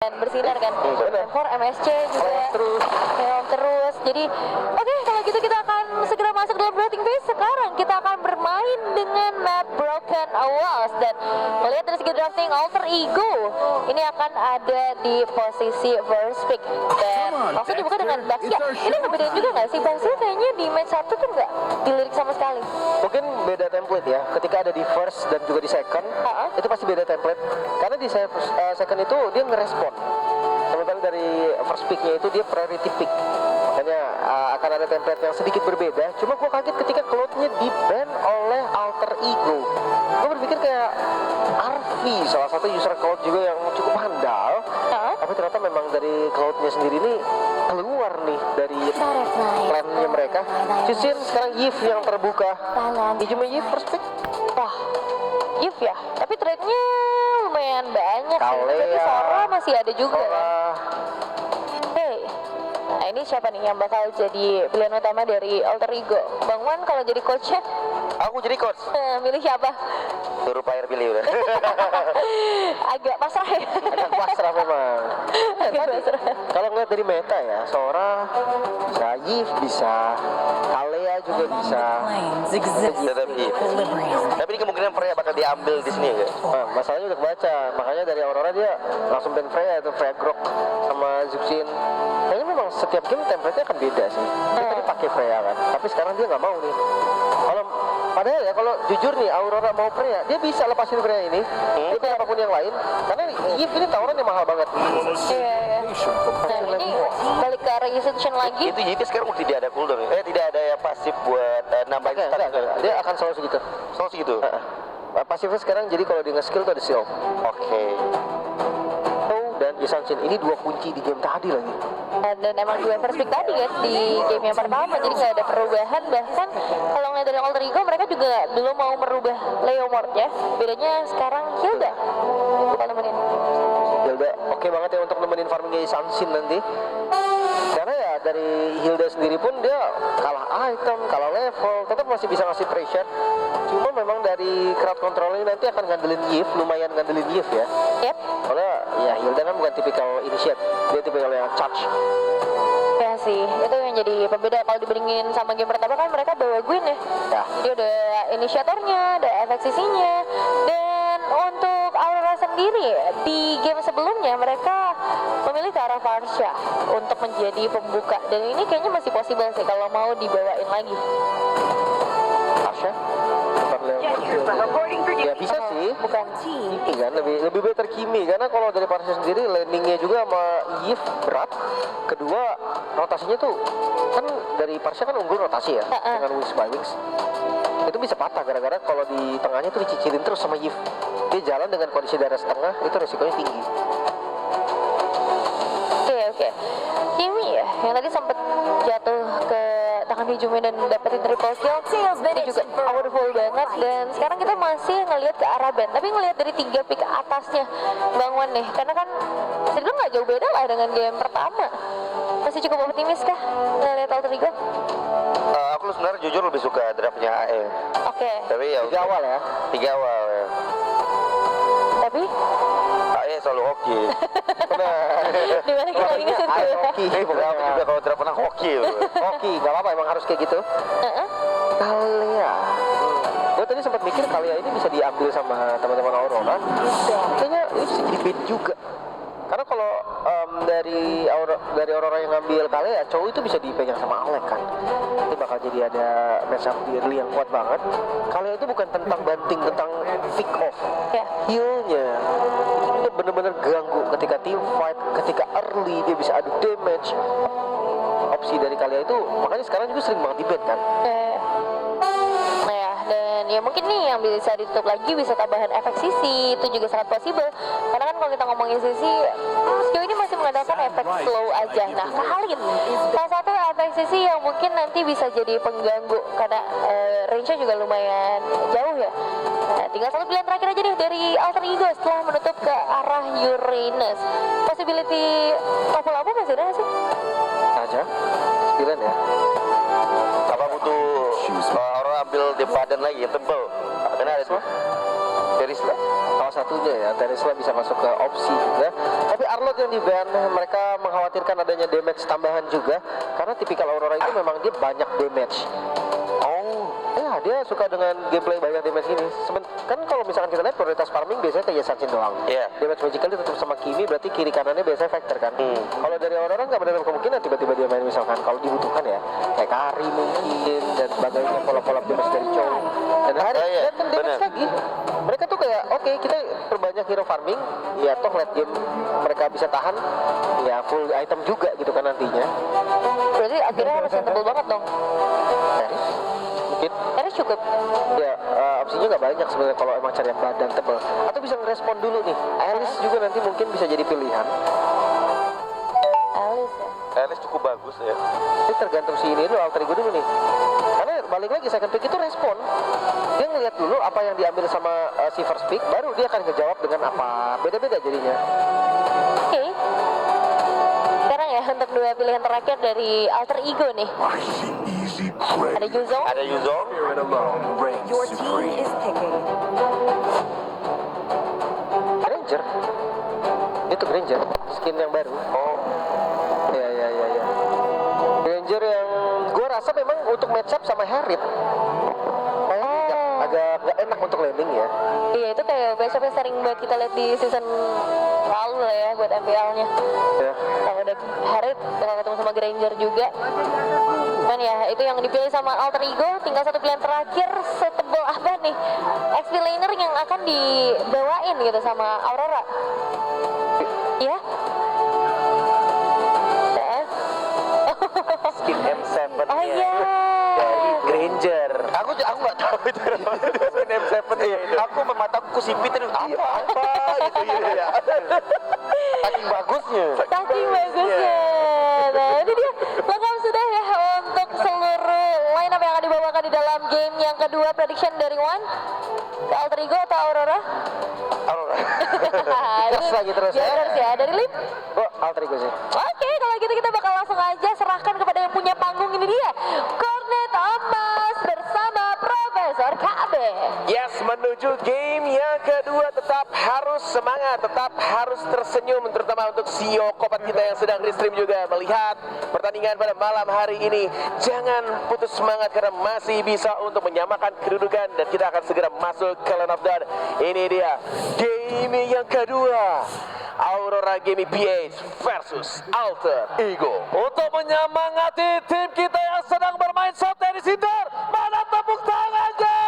dan bersinar kan. For MSC juga terus. Jadi oke, kalau gitu kita akan segera masuk dalam voting phase. Sekarang kita akan bermain dengan map Broken Walls, dan melihat dari segi drafting Alter Ego ini akan ada di posisi first pick, dan langsung dibuka dengan Baxia. Ini ngebedain juga nggak sih? Baxia kayaknya di match 1 tuh nggak dilirik sama sekali. Mungkin beda template ya. Ketika ada di first dan juga di second, itu pasti beda template. Karena di second itu dia ngerespon. Sementara dari first pick-nya itu dia priority pick. Makanya akan ada template yang sedikit berbeda. Cuma gue kaget ketika Cloud-nya di-ban oleh Alter Ego. Gue berpikir kayak Arvi, salah satu user Cloud juga yang cukup handal. Tapi ternyata memang dari Cloud-nya sendiri ini keluar nih dari plan-nya mereka. Cusin sekarang Yves yang terbuka. Hijaunya Yves first pick. Wah, Yves ya. Tapi trade-nya lumayan banyak sih. Kale Tapi ya. Sora masih ada juga. Sora. Hey. Nah ini siapa nih yang bakal jadi pilihan utama dari Alter Ego? Bang Wan kalau jadi coach-nya Aku jadi coach. milih siapa? Suruh player pilih udah. Agak pasrah ya? Agak pasrah memang. Agak pasrah. Kalau ngeliat dari meta ya, Sora bisa Yves, bisa Kalea juga bisa. Tetap tapi ini kemungkinan Freya bakal diambil di sini enggak? Nah, masalahnya udah kebaca, makanya dari Aurora dia langsung ban Freya itu Freya Grok sama Zuxin. Kayaknya memang setiap game template-nya akan beda sih. Dia tadi pakai Freya kan, tapi sekarang dia nggak mau nih. Kalau padahal ya kalau jujur nih Aurora mau Freya, dia bisa lepasin Freya ini. Dia pilih apapun yang lain, karena Yves ini tawaran yang mahal banget. Iya. Nah ini balik ke arah Ascension lagi. Itu jadi sekarang tidak ada cooldown. Tidak ada ya pasif buat nambahin stat. Dia akan selalu segitu. Selalu segitu. Pasifnya sekarang jadi kalau dia nge-skill tuh ada seal. Oke. Dan Ascension ini dua kunci di game tadi lagi. Dan emang dua first pick tadi guys di game yang pertama, jadi nggak ada perubahan. Bahkan kalau ngeliat dari Alter Ego, mereka juga belum mau merubah Leomord ya. Bedanya sekarang Hilda kita nemenin. Hilda oke banget ya untuk nemenin farmingnya Ascension nanti. Karena ya dari Hilda sendiri pun dia kalah item, kalah level, tetap masih bisa ngasih pressure. Cuma memang dari crowd control ini nanti akan ngandelin Yves, lumayan ngandelin Yves ya. Yep. Soalnya ya Hilda kan bukan tipikal initiate, dia tipikal yang charge. Ya sih, itu yang jadi pembeda kalau dibandingin sama game pertama kan mereka bawa Gwen ya. Jadi ada inisiatornya, ada FXCC-nya, dan untuk Aurora sendiri di game sebelumnya mereka memilih ke arah Varsha untuk menjadi pembuka, dan ini kayaknya masih possible sih kalau mau dibawain lagi. Varsha? Ya bisa sih, Bukan Kimi kan lebih better Kimi karena kalau dari Varsha sendiri landingnya juga sama Yves berat. Kedua rotasinya tuh kan dari Varsha kan unggul rotasi ya dengan Wings by Wings. Itu bisa patah gara-gara kalau di tengahnya tuh dicicilin terus sama Yves. Dia jalan dengan kondisi darah setengah, itu resikonya tinggi. Oke. Kimi ya, yang tadi sempat jatuh ke tangan Hijumi dan dapetin triple kill, itu juga powerful banget. Dan sekarang kita masih ngelihat ke arah band, tapi ngelihat dari 3 pick atasnya Bang Wan nih, karena kan sebenarnya nggak jauh beda lah dengan game pertama. Masih cukup optimis kah ngelihat Alter Ego? Aku sebenarnya jujur lebih suka draftnya AE. Oke. Tapi ya Tiga awal ya. Tiga awal ya. Tapi AE selalu hoki. dimana kita lagi ngeset Ayo ya? hoki, Draft juga kalau draft pernah hoki loh. hoki, gak apa-apa emang harus kayak gitu. Kalea. Gue tadi sempat mikir Kalea ini bisa diambil sama teman-teman Aurora. Kayaknya ini bisa jadi bait juga. Karena kalau dari Aurora yang ngambil Kalea, cowok itu bisa dipegang sama Alec kan. Ini bakal jadi ada match up di early yang kuat banget. Kalea itu bukan tentang banting, tentang pick off. Ya. Heal-nya itu bener-bener ganggu ketika team fight, ketika early dia bisa adu damage. Opsi dari Kalea itu makanya sekarang juga sering banget di-ban kan. Nah ya, dan ya mungkin nih yang bisa ditutup lagi bisa tambahan efek sisi, itu juga sangat possible. Karena kan kalau kita ngomongin sisi, sejauh ini masih mengandalkan efek slow aja. Nah, Khalid salah satu efek sisi yang mungkin nanti bisa jadi pengganggu karena range-nya juga lumayan jauh ya. Nah, tinggal satu pilihan terakhir aja nih dari Alter Ego setelah menutup ke arah Uranus. Possibility lampu-lampu masih ada nggak sih? Aja 9 ya. Apa butuh orang ambil di badan lagi yang tebel? Karena ada tuh. Series lah. Kalau salah satunya ya. Terisla bisa masuk ke opsi juga. Tapi Arlott yang di ban, mereka mengkhawatirkan adanya damage tambahan juga karena tipikal Aurora itu memang dia banyak damage. Ya, dia suka dengan gameplay banyak damage ini. Kan kalau misalkan kita lihat prioritas farming biasanya kayak Sanchin doang. Iya. Damage magical tetap sama Kimi, berarti kiri kanannya biasanya factor kan. Kalau dari Aurora nggak benar kemungkinan tiba-tiba dia main misalkan kalau dibutuhkan ya kayak Kari mungkin dan sebagainya, pola-pola damage dari Chow. Dan hari dan kan damage lagi. Mereka tuh kayak oke, kita perbanyak hero farming, ya toh late game mereka bisa tahan, ya full item juga gitu kan nantinya. Berarti akhirnya harus yang tebel banget dong. Teris mungkin Teris cukup. ya opsinya nggak banyak sebenarnya kalau emang cari yang badan tebal atau bisa ngerespon dulu nih. Alice juga nanti mungkin bisa jadi pilihan. Alice ya. Alice cukup bagus ya. Ini tergantung si ini dulu, alter ego dulu nih. Karena balik lagi second pick itu respon. Dia ngeliat dulu apa yang diambil sama si first pick, baru dia akan ngejawab dengan apa. Beda-beda jadinya. Oke. Sekarang ya untuk dua pilihan terakhir dari alter ego nih. Ada Yuzong. Ada Yuzong. Your team is picking. Granger. Itu Granger, skin yang baru. Oh, Ya. Granger yang gua rasa memang untuk match up sama Harriet kayaknya agak nggak enak untuk landing ya. Iya itu kayak besoknya sering banget kita lihat di season lalu lah ya buat MPL-nya. Ya. Kalau udah Harriet bakal ketemu sama Granger juga. Cuman ya itu yang dipilih sama alter ego. Tinggal satu pilihan terakhir, setebal apa nih XP laner yang akan dibawain gitu sama Aurora. Iya. skin M7 Oh iya. dari Granger. Aku nggak tahu itu skin M7 ya. Aku mataku sipit itu apa gitu ya. Saking bagusnya. Saking bagusnya. Nah ini dia lengkap sudah ya untuk seluruh line up yang akan dibawakan di dalam game yang kedua. Prediction dari Wan ke alter ego atau Aurora? Terus lagi terus. Terus ya dari Lim. Oh, alter ego sih. Oke, kalau gitu kita bakal langsung aja serahkan kepada yang punya panggung ini dia. Kornet Emas bersama Profesor KB. Yes, menuju game yang kedua tetap harus semangat, tetap harus tersenyum, terutama untuk CEO Kopat kita yang sedang restream juga melihat pertandingan pada malam hari ini. Jangan putus semangat karena masih bisa untuk menyamakan kedudukan dan kita akan segera masuk ke Land of Dawn. Ini dia game yang kedua. Aurora Gaming PH versus Alter Ego. Untuk menyemangati tim kita yang sedang bermain soft tennis indoor, mana tepuk tangannya?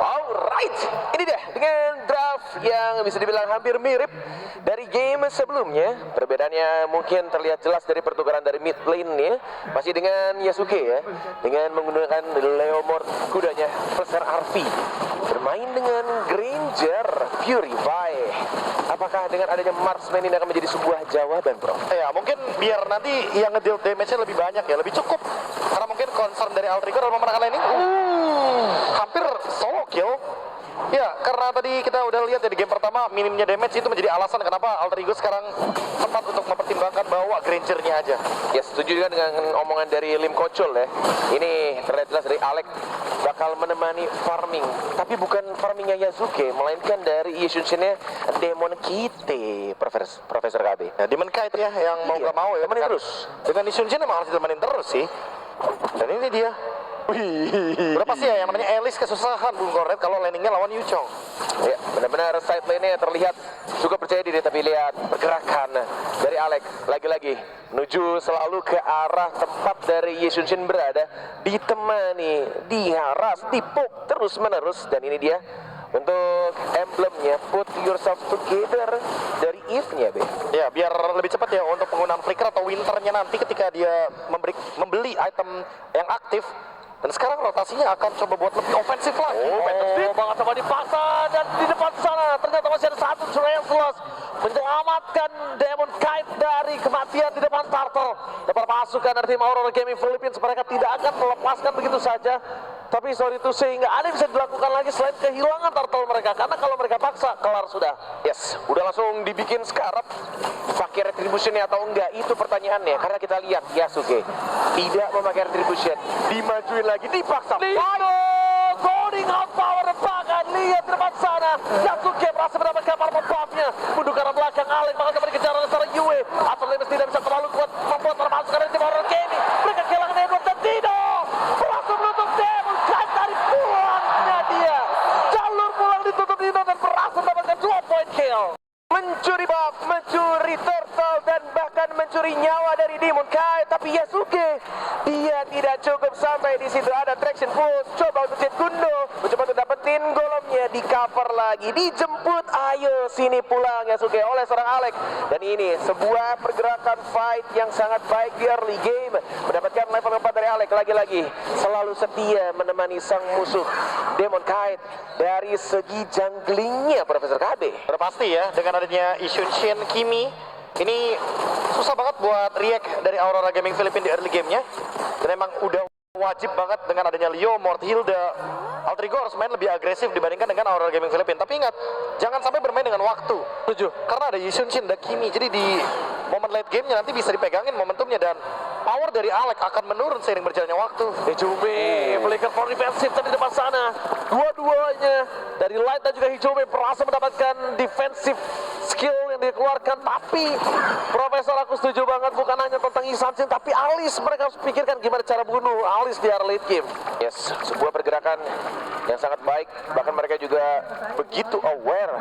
Alright, ini dia dengan draft yang bisa dibilang hampir mirip dari game sebelumnya. Perbedaannya mungkin terlihat jelas dari pertukaran dari mid lane-nya. Masih dengan Yasuke ya, dengan menggunakan Leomord kudanya Profesor RV. Bermain dengan Granger Purify. Apakah dengan adanya Marksman ini akan menjadi sebuah jawaban, Bro? Ya mungkin biar nanti yang ngedeal damage-nya lebih banyak ya, lebih cukup. Karena mungkin concern dari Alter Ego adalah memenangkan laning. Hampir solo kill. Ya, karena tadi kita udah lihat ya di game pertama minimnya damage itu menjadi alasan kenapa Alter Ego sekarang tepat untuk mempertimbangkan bawa Granger-nya aja. Ya, setuju juga dengan omongan dari Lim Kocol ya. Ini terlihat jelas dari Alex bakal menemani farming, tapi bukan farmingnya Yasuke, melainkan dari Yushinshin-nya Demon Kite, Profesor KB. Ya, Demon Kite ya yang mau nggak mau ya. temenin terus. Dengan Ishunshin emang harus ditemenin terus sih. Dan ini dia. Udah pasti ya yang namanya Alice kesusahan Bung Kornet kalau landingnya lawan Yuchong. Ya, benar-benar side lane-nya terlihat cukup percaya diri, tapi lihat pergerakan dari Alex lagi-lagi menuju selalu ke arah tempat dari Yeshunshin berada, ditemani, diharas, dipuk terus-menerus, dan ini dia untuk emblemnya Put Yourself Together dari Eve-nya, Be. Ya, biar lebih cepat ya untuk penggunaan flicker atau winternya nanti ketika dia membeli item yang aktif. Dan sekarang rotasinya akan coba buat lebih ofensif lagi. Banget sama dipaksa, dan di depan sana ternyata masih ada satu Translus menyelamatkan Demon Kite dari kematian di depan Turtle. Depan pasukan dari tim Aurora Gaming Philippines, mereka tidak akan melepaskan begitu saja. Tapi sorry to say, nggak ada yang bisa dilakukan lagi selain kehilangan Turtle mereka. Karena kalau mereka paksa, kelar sudah. Yes, udah langsung dibikin scarab. Pakai retributionnya atau enggak, itu pertanyaannya. Karena kita lihat Yasuke tidak memakai retribution, dimajuin lagi, dipaksa. Lino, going out power, bahkan lihat di depan sana. Yasuke berhasil mendapatkan para buff-nya. Mundur ke arah belakang, Alek bakal dapat dikejar oleh seorang Yue. Asal Lemes tidak bisa terlalu kuat membuat para masuk dari tim Horror Gaming. Mereka kehilangan Edward dan Dino. Berhasil menutup Demon Knight dari pulangnya dia. Jalur pulang ditutup Dino dan berhasil mendapatkan 2 point kill. Mencuri buff, mencuri turtle dan bahkan mencuri nyawa dari Demon Kai. Tapi Yasuke, dia tidak cukup sampai di situ. Ada traction pulse, coba untuk Jet Gundo, mencoba untuk dapetin golomnya, di cover lagi, dijemput. Ayo sini pulang Yasuke oleh seorang Alex. Dan ini sebuah pergerakan fight yang sangat baik di early game. Mendapatkan level 4 dari Alex. Lagi-lagi selalu setia menemani sang musuh Demon Kite. Dari segi junglingnya Profesor KB, Udah pasti ya, dengan adanya Ishunshin Kimi, ini susah banget buat react dari Aurora Gaming Philippines di early game-nya. Dan emang udah wajib banget dengan adanya Leo, Mort, Hilda, Altrigo harus main lebih agresif dibandingkan dengan Aurora Gaming Philippines. Tapi ingat, jangan sampai bermain dengan waktu. Karena ada Ishunshin dan Kimi, jadi di momen late game-nya nanti bisa dipegangin momentumnya dan power dari Alex akan menurun seiring berjalannya waktu. Hijome flicker for defensif tapi di depan sana. Dua-duanya dari Light dan juga Hijome berhasil mendapatkan defensive skill yang dikeluarkan. Tapi Profesor, aku setuju banget, bukan hanya tentang Ishunshin tapi Alice. Mereka harus pikirkan gimana cara bunuh Alice di area late game. Yes, sebuah pergerakan yang sangat baik. Bahkan mereka juga begitu aware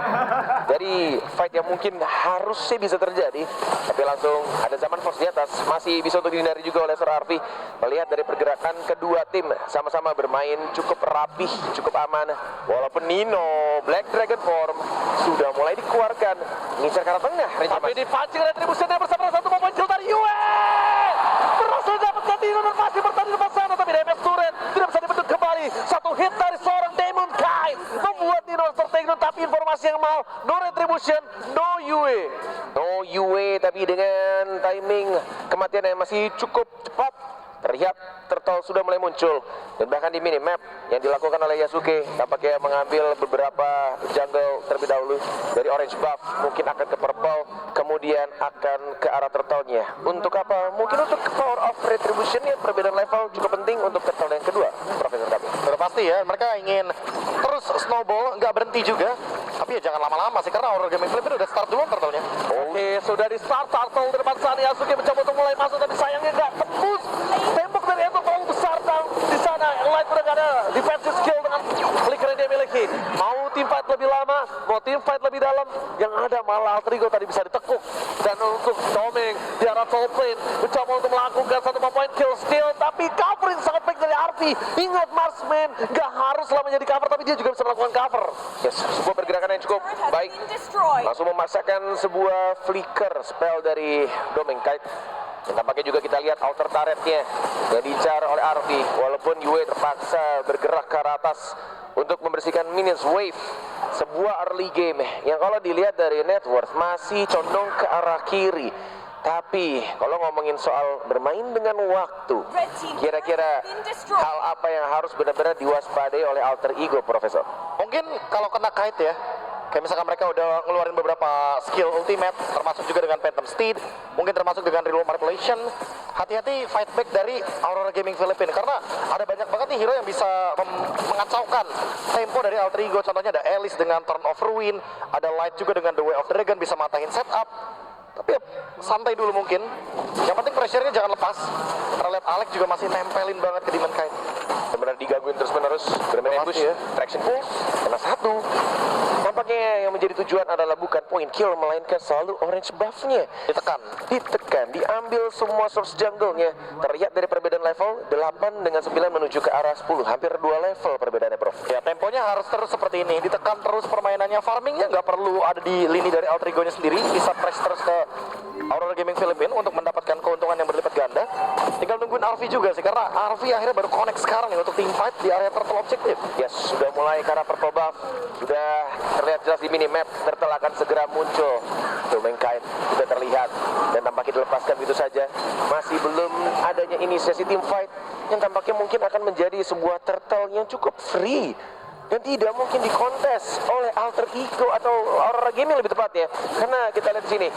dari fight yang mungkin harusnya bisa terjadi. Tapi langsung ada zaman force di atas. Masih bisa untuk dihindari juga oleh Sir Arfi. Melihat dari pergerakan kedua tim sama-sama bermain cukup rapih, cukup aman. Walaupun Nino Black Dragon Form sudah mulai dikeluarkan, ngincar ke arah tengah. Tapi dipancing retributionnya bersama satu momen kill dari Yue. Berhasil dapatkan Dino dan masih bertahan di depan sana. Tapi DMS turret tidak bisa dibentuk kembali. Satu hit dari seorang Demon Kai membuat Dino tertakedown. Tapi informasi yang mau, no retribution, no Yue. No Yue, tapi dengan timing kematian yang masih cukup cepat. Terlihat turtle sudah mulai muncul. Dan bahkan di minimap yang dilakukan oleh Yasuke, tampaknya mengambil beberapa jungle terlebih dahulu. Dari orange buff mungkin akan ke purple, kemudian akan ke arah turtle-nya. Untuk apa? Mungkin untuk power of retribution ya. Perbedaan level cukup penting untuk turtle yang kedua, Profesor Kami. Udah pasti ya, mereka ingin terus snowball, nggak berhenti juga. Tapi ya jangan lama-lama sih, karena Aurora Gaming Philippines udah start duluan turtle-nya. Oke, sudah di start turtle di depan sana. Yasuke mencoba untuk mulai masuk tapi sayangnya nggak tembus. Tembok dari Endo terlalu besar di sana. Light udah nggak ada defensive skill dengan flicker yang dia miliki. Mau team fight lebih lama, mau team fight lebih dalam, yang ada malah Altrigo tadi bisa ditekuk. Dan untuk Doming di arah top lane mencoba untuk melakukan satu point kill steal, tapi covering sangat baik dari Arfi. Ingat, Marksman nggak haruslah menjadi cover, tapi dia juga bisa melakukan cover. Yes, sebuah pergerakan yang cukup baik. Langsung memaksakan sebuah flicker spell dari Doming Kite. Dan tampaknya juga kita lihat outer turretnya yang diincar oleh Arfi. Walaupun Yue terpaksa bergerak ke arah atas untuk membersihkan minions wave. Sebuah early game yang kalau dilihat dari net worth masih condong ke arah kiri. Tapi kalau ngomongin soal bermain dengan waktu, kira-kira hal apa yang harus benar-benar diwaspadai oleh alter ego, Profesor? Mungkin kalau kena kite ya, kayak misalkan mereka udah ngeluarin beberapa skill ultimate, termasuk juga dengan Phantom Steed, mungkin termasuk dengan Reload Manipulation. Hati-hati fight back dari Aurora Gaming Philippines, karena ada banyak banget nih hero yang bisa mengacaukan tempo dari alter ego. Contohnya ada Alice dengan Turn of Ruin, ada Light juga dengan The Way of Dragon bisa matahin setup. Tapi ya, santai dulu mungkin. Yang penting pressure-nya jangan lepas. Karena lihat Alex juga masih nempelin banget ke Demon Kite. Benar digangguin terus-menerus, bermain ambush ya. Traction pulse, kena satu. Nampaknya yang menjadi tujuan adalah bukan point kill, melainkan selalu orange buff-nya. Ditekan, diambil semua source jungle-nya. Terlihat dari perbedaan level, 8 dengan 9 menuju ke arah 10. Hampir 2 level perbedaannya, Prof. Ya, temponya harus terus seperti ini. Ditekan terus permainannya. Farmingnya nggak perlu ada di lini dari alter ego-nya sendiri. Bisa press terus ke Aurora Gaming Philippines untuk mendapatkan keuntungan yang berlipat ganda. Tinggal nungguin Arfi juga sih, karena Arfi akhirnya baru connect sekarang nih untuk team fight di area turtle objektif. Yes, sudah mulai ke arah purple buff. Sudah terlihat jelas di minimap. Turtle akan segera muncul. Doming Kite sudah terlihat dan tampaknya dilepaskan begitu saja. Masih belum adanya inisiasi team fight yang tampaknya mungkin akan menjadi sebuah turtle yang cukup free dan tidak mungkin dikontes oleh alter ego atau Aurora Gaming lebih tepatnya. Karena kita lihat di sini,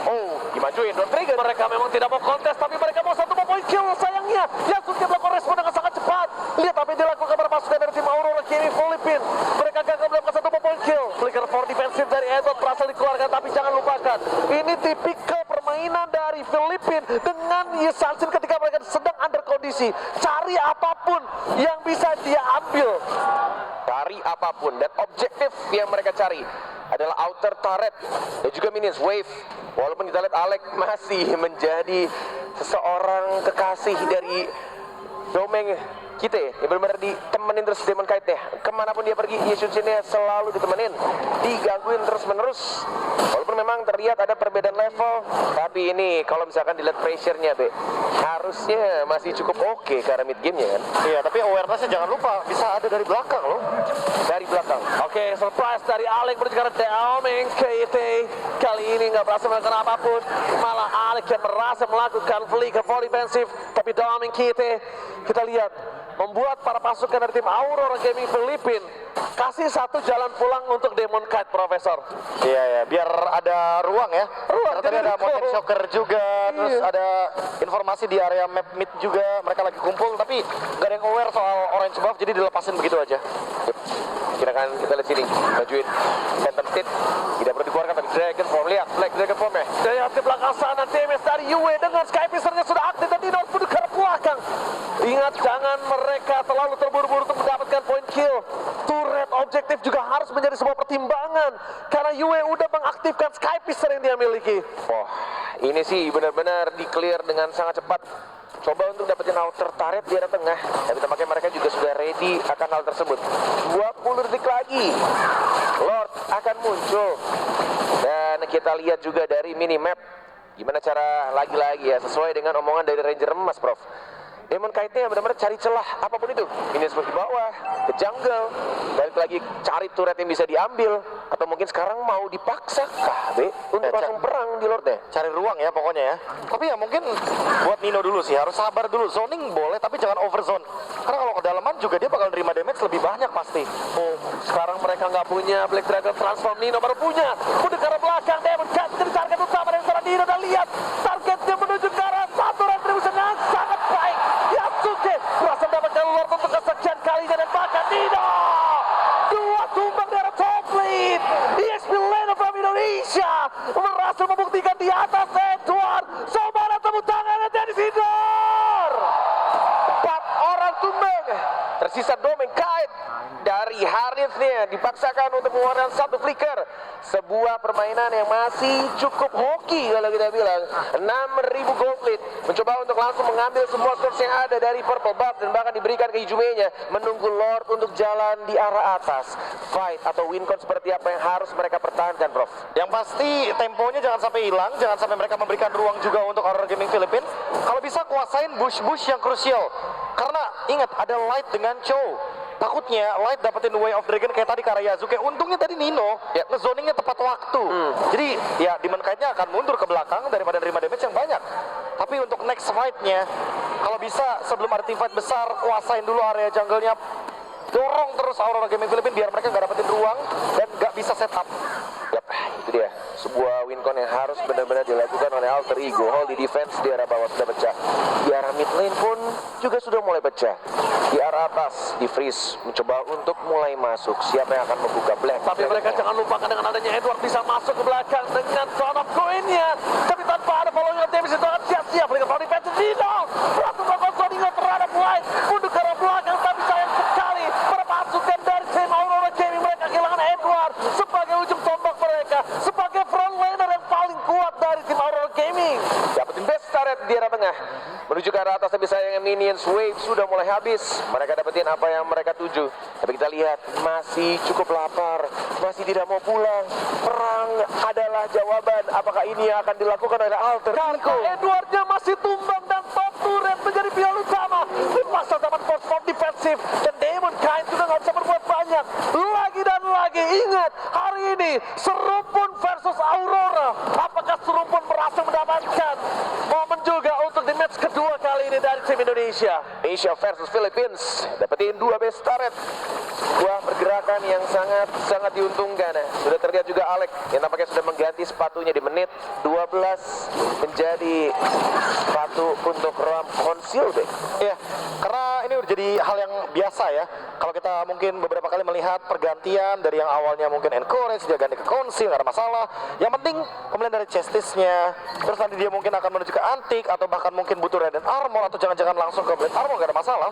dimajuin Don Trigger. Mereka memang tidak mau kontes, tapi mereka mau satu point kill. Sayangnya Yasuke melakukan respon dengan sangat cepat. Lihat apa yang dilakukan para pasukan dari tim Aurora Gaming Philippines. Mereka gagal melakukan satu point Ini tipikal permainan dari Filipina dengan Yesansin ketika mereka sedang under kondisi. Cari apapun yang bisa dia ambil. Cari apapun, dan objektif yang mereka cari adalah outer turret dan juga minions wave. Walaupun kita lihat Alec masih menjadi seseorang kekasih dari Domeng kita ya, benar-benar ditemenin terus Demon Kite ya. Kemanapun dia pergi, Yesunsinnya selalu ditemenin, digangguin terus-menerus. Walaupun memang terlihat ada perbedaan level, tapi ini kalau misalkan dilihat pressure-nya, Be, harusnya masih cukup oke ke arah mid game-nya kan. Iya, tapi awareness-nya jangan lupa bisa ada dari belakang loh. Dari belakang. Oke, surprise dari Alec menuju ke arah Domeng Kite. Kali ini nggak berhasil melakukan apapun, malah Alec yang berhasil melakukan flicker for defensif. Tapi Domeng Kite, kita lihat, membuat para pasukan dari tim Aurora Gaming Filipina kasih satu jalan pulang untuk Demon Kite, Profesor. Iya ya, biar ada ruang ya. Ruang, Karena tadi jadi ada motion Rico. shocker juga, terus Iya. ada informasi di area map mid juga mereka lagi kumpul, tapi gak ada yang aware soal orange buff, jadi dilepasin begitu aja. Yep. Kita lihat sini, majuin Phantom State, tidak perlu dikeluarkan, tapi Dragon Form, lihat Black Dragon Form ya. Lihat di belakang sana, damage dari Yue dengan Sky Piercer-nya sudah aktif dan Dino pun ke belakang. Ingat, jangan mereka terlalu terburu-buru untuk mendapatkan point kill. Turret objektif juga harus menjadi sebuah pertimbangan, karena Yue udah mengaktifkan Sky Piercer yang dia miliki. Wah, ini sih benar-benar di-clear dengan sangat cepat. Coba untuk dapetin outer turret di arah tengah, tapi tampaknya mereka juga sudah ready akan hal tersebut. 20 detik lagi, Lord akan muncul. Dan kita lihat juga dari minimap, gimana cara lagi-lagi ya, sesuai dengan omongan dari Ranger Emas, Prof. Demon Kite-nya benar-benar cari celah apapun itu. Ini seperti bawah, ke jungle, balik lagi cari turret yang bisa diambil. Atau mungkin sekarang mau dipaksakah, Be, untuk langsung perang di Lord-nya? Cari ruang ya pokoknya ya. Tapi ya mungkin buat Nino dulu sih, harus sabar dulu. Zoning boleh, tapi jangan overzone. Karena kalau kedalaman juga dia bakal nerima damage lebih banyak pasti. Oh, sekarang mereka nggak punya Black Dragon Transform, Nino baru punya. Udah ke arah belakang, Demon Kite jadi target utama dari seorang Nino. Dan lihat, targetnya menuju ke arah satu retribution yang sangat baik. Yasuke berhasil mendapatkan Lord untuk kesekian kalinya, dan bahkan Nino dua tumbang dari top lead. EXP Lane from Indonesia berhasil membuktikan di atas Edward. Sobat tepuk tangannya dari Sidor. 4 orang tumbang, tersisa Domeng Kite. Dari Harithnya dipaksakan untuk mengeluarkan satu flicker. Sebuah permainan yang masih cukup hoki kalau kita bilang. 6.000 gold lead, mencoba untuk langsung mengambil semua source yang ada dari purple buff dan bahkan diberikan ke Hijumenya, menunggu Lord untuk jalan di arah atas. Fight atau win con seperti apa yang harus mereka pertahankan, Prof? Yang pasti temponya jangan sampai hilang, jangan sampai mereka memberikan ruang juga untuk Aurora Gaming Filipina. Kalau bisa kuasain bush-bush yang krusial. Karena ingat, ada Light dengan Chow. Takutnya Light dapetin Way of Dragon kayak tadi ke arah Yasuke. Untungnya tadi Nino ya ngezoningnya tepat waktu. Jadi ya Demon Kite-nya akan mundur ke belakang daripada nerima damage yang banyak. Tapi untuk next fight-nya, kalau bisa sebelum ada team fight besar, kuasain dulu area jungle-nya. Dorong terus Aurora Gaming Filipina biar mereka nggak dapetin ruang dan nggak bisa setup. Yap, itu dia. Sebuah win con yang harus benar-benar dilakukan oleh Alter Ego. Hold di defense di arah bawah sudah pecah. Di arah mid lane pun juga sudah mulai pecah. Di arah atas, di freeze mencoba untuk mulai masuk. Siapa yang akan membuka Black? Tapi mereka jangan lupakan dengan adanya Edward bisa masuk ke belakang dengan Crown of Coin-nya. Tapi tanpa ada following of damage itu akan siap-siap. Mereka for defense Dino berhasil melakukan zoning terhadap Light. Mundur ke arah belakang, tapi sayang sekali para pasukan dari tim Aurora Gaming mereka kehilangan Edward sebagai ujung tombak mereka, sebagai frontlaner yang paling kuat dari tim Aurora Gaming. Dapetin best turret di arah tengah, menuju ke arah atas, tapi sayangnya minions wave sudah mulai habis. Mereka dapetin apa yang mereka tuju, tapi kita lihat masih cukup lapar, masih tidak mau pulang. Perang adalah jawaban. Apakah ini yang akan dilakukan oleh Alter Ego? Edwardnya masih tumbang dan top turret menjadi pilihan utama. Dipaksa dapat force form defensif dan Demon Kite juga nggak bisa berbuat banyak. Lagi dan lagi, ingat, hari ini Serumpun versus Aurora. Apakah Serumpun berhasil mendapatkan momen juga untuk di match kedua kali ini dari tim Indonesia? Asia versus Philippines, dapetin 2 base turret. Sebuah pergerakan yang sangat diuntungkan. Sudah terlihat juga Alec yang tampaknya sudah mengganti sepatunya di menit 12 menjadi sepatu untuk Ram Conceal deh. Ya, karena ini udah jadi hal yang biasa ya. Kalau kita mungkin beberapa kali melihat pergantian dari yang awalnya mungkin encourage, dia ganti ke conceal, nggak ada masalah. Yang penting kemudian dari chastisnya, terus nanti dia mungkin akan menuju ke antik, atau bahkan mungkin butuh radiant armor, atau jangan-jangan langsung ke blade armor, nggak ada masalah.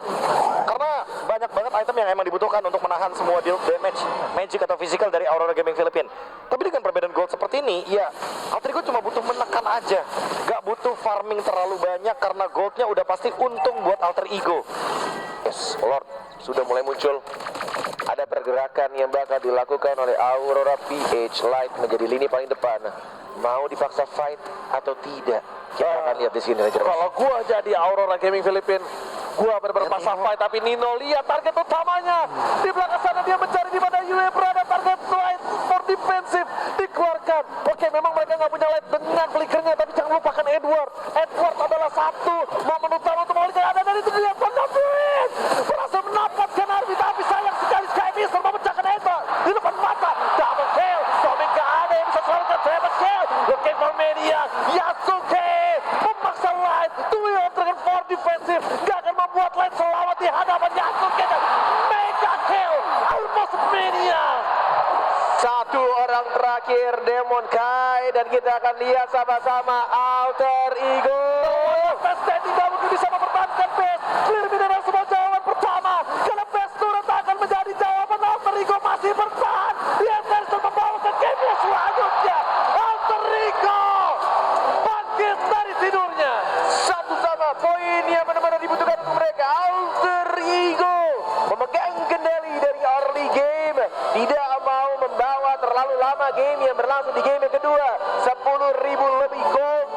Karena banyak banget item yang emang dibutuhkan untuk menahan semua deal damage, magic atau physical dari Aurora Gaming Philippines. Tapi dengan perbedaan gold seperti ini, ya Alter Ego cuma butuh menekan aja, nggak butuh farming terlalu banyak karena goldnya udah pasti untung buat Alter Ego. Yes, Lord sudah mulai muncul. Ada pergerakan yang bakal dilakukan oleh Aurora PH Light menjadi lini paling depan. Mau dipaksa fight atau tidak? Kita akan lihat di sini aja. Kalau gua jadi Aurora Gaming Philippines, gua benar-benar pasang fight, tapi Nino lihat target utamanya di belakang sana, dia mencari di mana UE berada. Target light for defensive dikeluarkan. Oke, memang mereka nggak punya light dengan flickernya, tapi jangan lupakan Edward. Edward adalah satu momen utama untuk mengalihkan. Ada dari itu dia Pandabrit berhasil mendapatkan Arby, tapi sayang sekali Skymister memecahkan Edward di depan mata. Double kill, Tommy nggak ada yang bisa selamatkan. Double kill, looking for media. Yasuke memaksa light, duel dengan for defensive, nggak akan membuat light selamat di hadapan Yasuke. Dan mega kill, almost media. Satu orang terakhir Demon Kai, dan kita akan lihat sama-sama Alter Ego. Pesta tidak mungkin bisa mempertahankan base. Clear mineral semua jawaban pertama. Karena base turret akan menjadi jawaban. Alter Ego masih bertahan. Dia harus membawa ke game selanjutnya. Alter Ego bangkit dari tidurnya. Satu sama poin yang benar-benar dibutuhkan untuk mereka. Alter Ego memegang kendali dari early game, tidak mau membawa terlalu lama game yang berlangsung di game yang kedua. 10.000 lebih gold